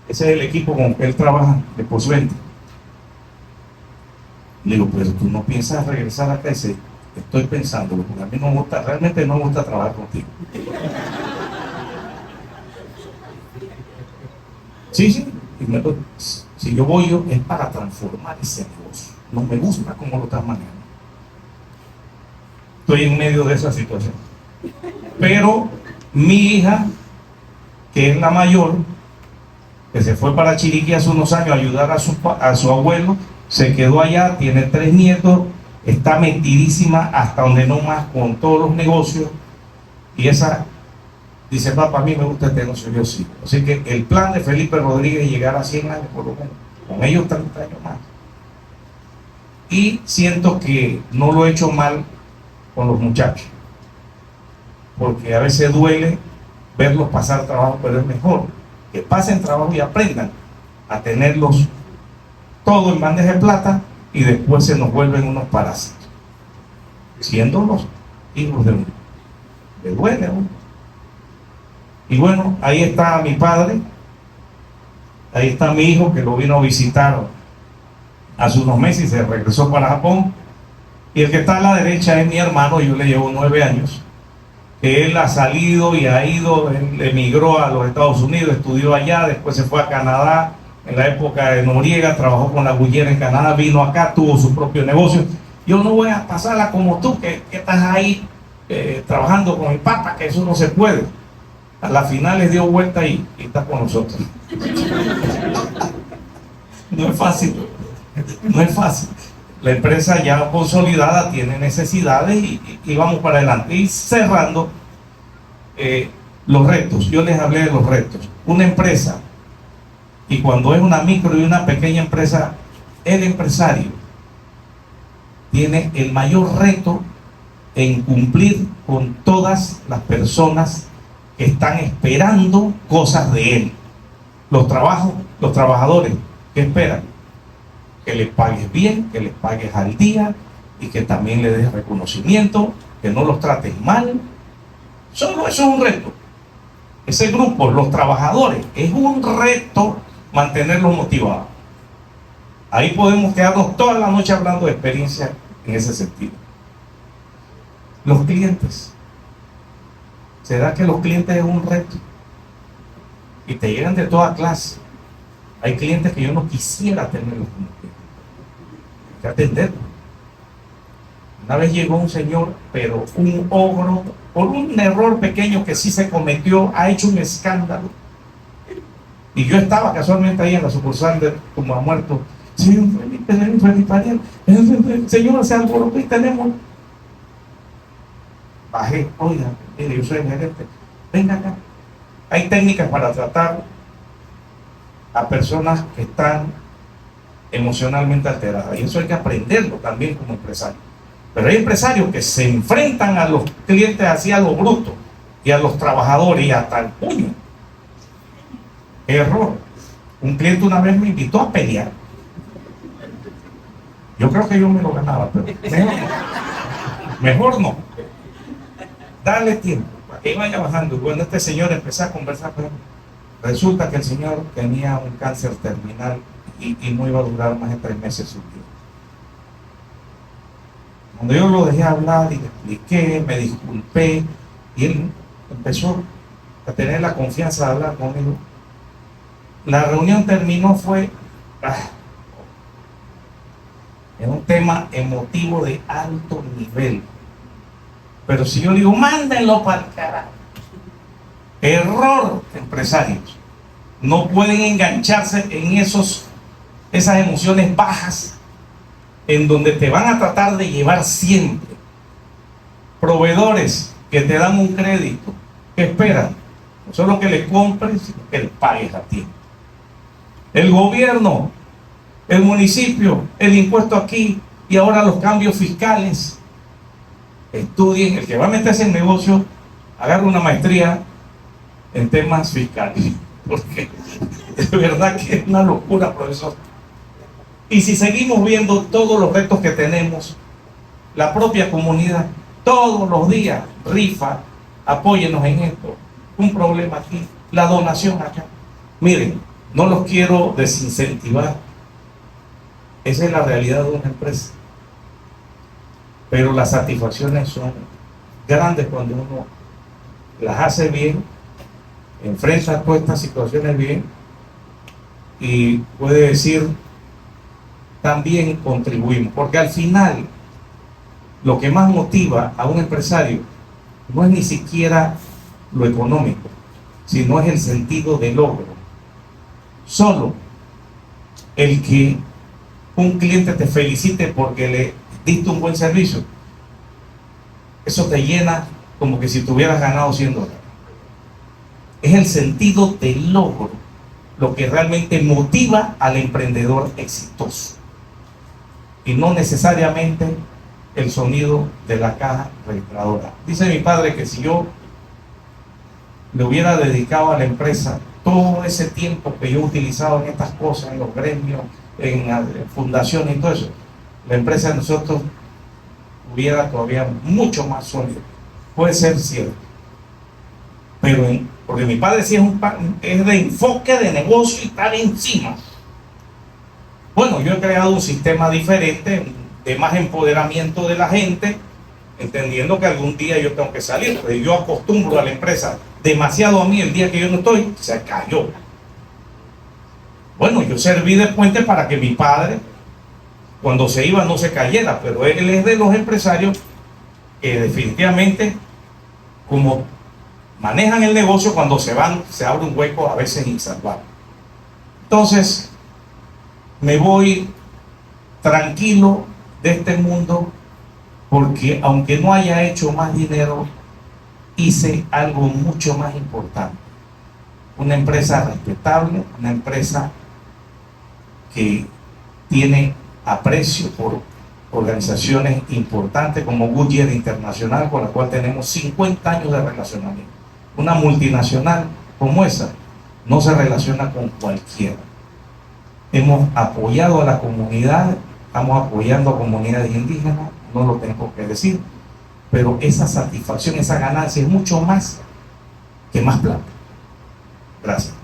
Ese es el equipo con que él trabaja de postventa. Le digo, pero tú no piensas regresar acá. Dice, estoy pensando, porque a mí no me gusta, realmente no me gusta trabajar contigo. Sí, sí. Si yo voy, es para transformar ese negocio. No me gusta cómo lo estás manejando. Estoy en medio de esa situación. Pero mi hija, que es la mayor, que se fue para Chiriquí hace unos años a ayudar a su abuelo, se quedó allá, tiene 3 nietos, está metidísima hasta donde no más con todos los negocios, y esa dice, papá, a mí me gusta este negocio, yo sí. Así que el plan de Felipe Rodríguez es llegar a 100 años por lo menos, con ellos 30 años más. Y siento que no lo he hecho mal con los muchachos, porque a veces duele verlos pasar trabajo, pero es mejor que pasen trabajo y aprendan a tenerlos todo en bandeja de plata y después se nos vuelven unos parásitos, siendo los hijos de uno. Le duele a uno. Y bueno, ahí está mi padre, ahí está mi hijo que lo vino a visitar hace unos meses y se regresó para Japón. Y el que está a la derecha es mi hermano, yo le llevo 9 años, que él ha salido y ha ido, él emigró a los Estados Unidos, estudió allá, después se fue a Canadá, en la época de Noriega, trabajó con la Gullera en Canadá, vino acá, tuvo su propio negocio. Yo no voy a pasarla como tú, que estás ahí trabajando con mi papá, que eso no se puede. A la final les dio vuelta y está con nosotros. No es fácil, no es fácil. La empresa ya consolidada tiene necesidades y vamos para adelante. Y cerrando, los retos. Yo les hablé de los retos. Una empresa, y cuando es una micro y una pequeña empresa, el empresario tiene el mayor reto en cumplir con todas las personas que están esperando cosas de él. Los trabajadores, ¿qué esperan? Que les pagues bien, que les pagues al día y que también le des reconocimiento, que no los trates mal. Solo eso es un reto. Ese grupo, los trabajadores, es un reto mantenerlos motivados. Ahí podemos quedarnos toda la noche hablando de experiencia en ese sentido. Los clientes. ¿Será que los clientes es un reto? Y te llegan de toda clase. Hay clientes que yo no quisiera tenerlos como clientes. Hay que atenderlos. Una vez llegó un señor, pero un ogro, por un error pequeño que sí se cometió, ha hecho un escándalo. Y yo estaba casualmente ahí en la sucursal de como ha muerto. Señor Felipe, el señor se alborotó y tenemos. Bajé, oiga, mire, yo soy el gerente. Venga acá. Hay técnicas para tratar a personas que están emocionalmente alteradas. Y eso hay que aprenderlo también como empresario. Pero hay empresarios que se enfrentan a los clientes hacia lo bruto y a los trabajadores y hasta el puño. Error. Un cliente una vez me invitó a pelear. Yo creo que yo me lo ganaba, pero mejor no. Darle tiempo para que vaya bajando. Y cuando este señor empezó a conversar con él, resulta que el señor tenía un cáncer terminal y no iba a durar más de 3 meses su vida. Cuando yo lo dejé hablar y le expliqué, me disculpé, y él empezó a tener la confianza de hablar conmigo. La reunión terminó, en un tema emotivo de alto nivel. Pero si yo digo, mándenlo para el carajo. Error, empresarios. No pueden engancharse en esas emociones bajas en donde te van a tratar de llevar siempre. Proveedores que te dan un crédito, que esperan no solo que le compres, sino que le pagues a ti. El gobierno, el municipio, el impuesto aquí y ahora los cambios fiscales. Estudien, el que va a meterse en negocio, agarre una maestría en temas fiscales, porque de verdad que es una locura, profesor. Y si seguimos viendo todos los retos que tenemos, la propia comunidad, todos los días, rifa, apóyenos en esto, un problema aquí, la donación acá. Miren, no los quiero desincentivar, esa es la realidad de una empresa, pero las satisfacciones son grandes cuando uno las hace bien, enfrenta todas estas situaciones bien y puede decir, también contribuimos, porque al final lo que más motiva a un empresario no es ni siquiera lo económico, sino es el sentido de logro. Solo el que un cliente te felicite porque le diste un buen servicio, eso te llena como que si te hubieras ganado $100. Es el sentido del logro lo que realmente motiva al emprendedor exitoso, y no necesariamente el sonido de la caja registradora. Dice mi padre que si yo le hubiera dedicado a la empresa todo ese tiempo que yo he utilizado en estas cosas, en los gremios, en fundaciones y todo eso, la empresa de nosotros hubiera todavía mucho más sólida. Puede ser cierto, pero porque mi padre sí es de enfoque de negocio y estar encima. Bueno, yo he creado un sistema diferente, de más empoderamiento de la gente, entendiendo que algún día yo tengo que salir, porque yo acostumbro a la empresa demasiado a mí. El día que yo no estoy, se cayó. Bueno, yo serví de puente para que mi padre, cuando se iba, no se cayera, pero él es de los empresarios que definitivamente, como manejan el negocio, cuando se van, se abre un hueco a veces insalvable. Entonces, me voy tranquilo de este mundo, porque aunque no haya hecho más dinero, hice algo mucho más importante. Una empresa respetable, una empresa que tiene aprecio por organizaciones importantes como Goodyear Internacional, con la cual tenemos 50 años de relacionamiento. Una multinacional como esa no se relaciona con cualquiera. Hemos apoyado a la comunidad, estamos apoyando a comunidades indígenas, no lo tengo que decir, pero esa satisfacción, esa ganancia es mucho más que más plata. Gracias.